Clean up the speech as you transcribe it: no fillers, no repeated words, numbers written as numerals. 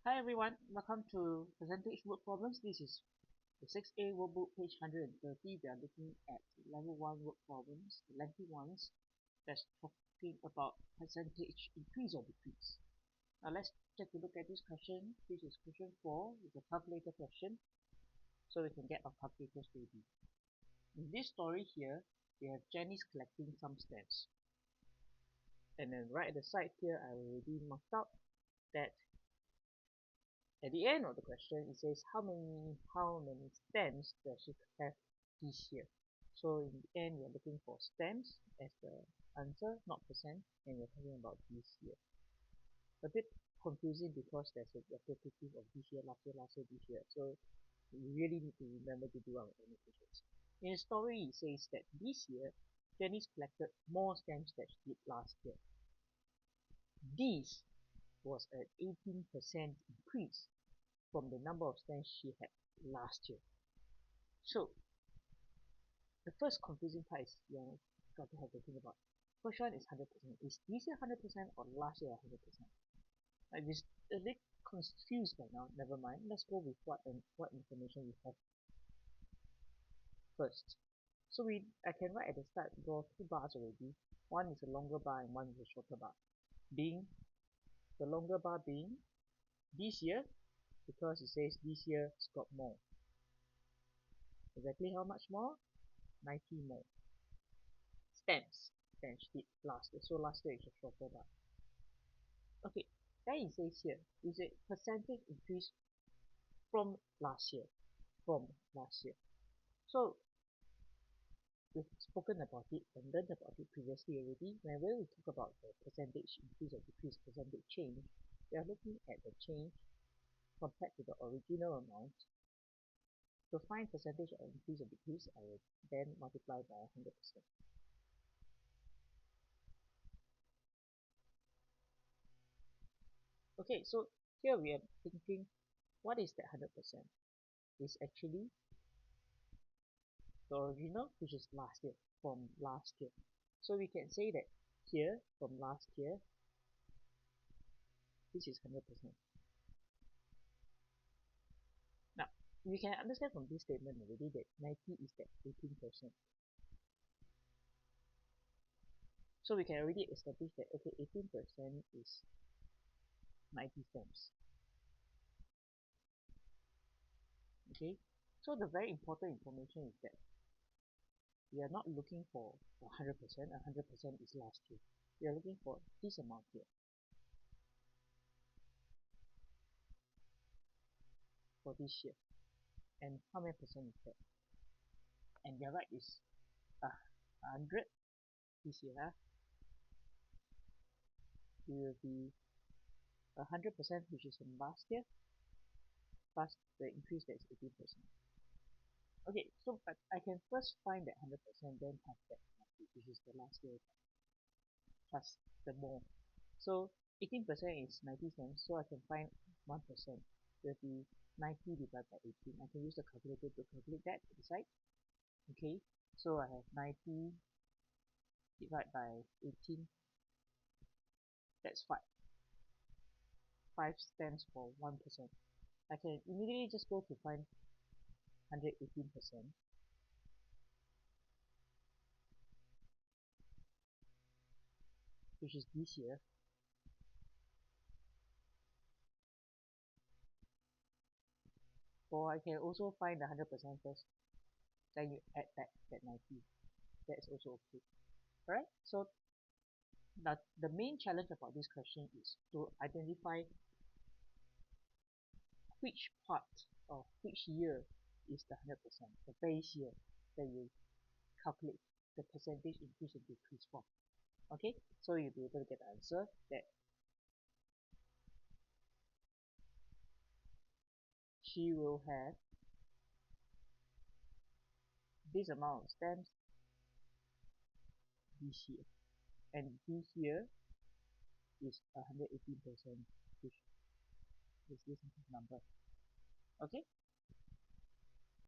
Hi everyone, welcome to Percentage Word Problems. This is the 6A workbook, page 130. We are looking at level 1 word problems, the lengthy ones, that's talking about percentage increase or decrease. Now let's take a look at this question. This is question 4, it's a calculator question, so we can get our calculators ready. In this story here, we have Janice collecting some stamps. And then right at the side here, I already marked out that at the end of the question, it says how many stamps does she have this year? So in the end, we're looking for stamps as the answer, not percent, and we're talking about this year. A bit confusing because there's a repetitive of this year, last year, this year. So we really need to remember to do our annotations. In the story, it says that this year, Janice collected more stamps than she did last year. This was an 18% increase from the number of stamps she had last year. So the first confusing part is you got to have to think about. First one is 100%. Is this year 100% or last year 100%? Like this a bit confused right now. Never mind. Let's go with what information we have first. So I can write at the start draw two bars already. One is a longer bar and one is a shorter bar. Being the longer bar being this year, because it says this year it's got more. Exactly how much more? 90 more. Stamps did last year. So last year is a shorter bar. Okay, then it says here is a percentage increase from last year. So we've spoken about it and learned about it previously already. When we talk about the percentage increase or decrease, percentage change, we are looking at the change compared to the original amount. To find percentage or increase or decrease, I will then multiply by 100%. Okay, so here we are thinking, what is that 100%? It's actually the original, which is last year, from last year. So we can say that here, from last year, this is 100%. Now, we can understand from this statement already that 90 is that 18%. So we can already establish that, okay, 18% is 90 stamps. Okay, so the very important information is that we are not looking for 100%, 100% is last year. We are looking for this amount here, for this year. And how many percent is that? And you're right, is 100 this year. It will be 100%, which is from last year, plus the increase that is 18%. Okay, so but I can first find that 100%, then have that 90, which is the last year, plus the more. So 18% is 90 cents, so I can find 1%. Will be 90 divided by 18. I can use the calculator to calculate that to the side. Okay, so I have 90 divided by 18. That's 5. 5 stands for 1%. I can immediately just go to find 118%. Which is this year. Or I can also find the 100% first. Then you add back that 90. That's also okay. Alright, so the main challenge about this question is to identify which part of which year is the 100%, the base year that you calculate the percentage increase and decrease from. Okay, so you'll be able to get the answer that she will have this amount of stamps this year, and this year is 118%, which is this number. Okay,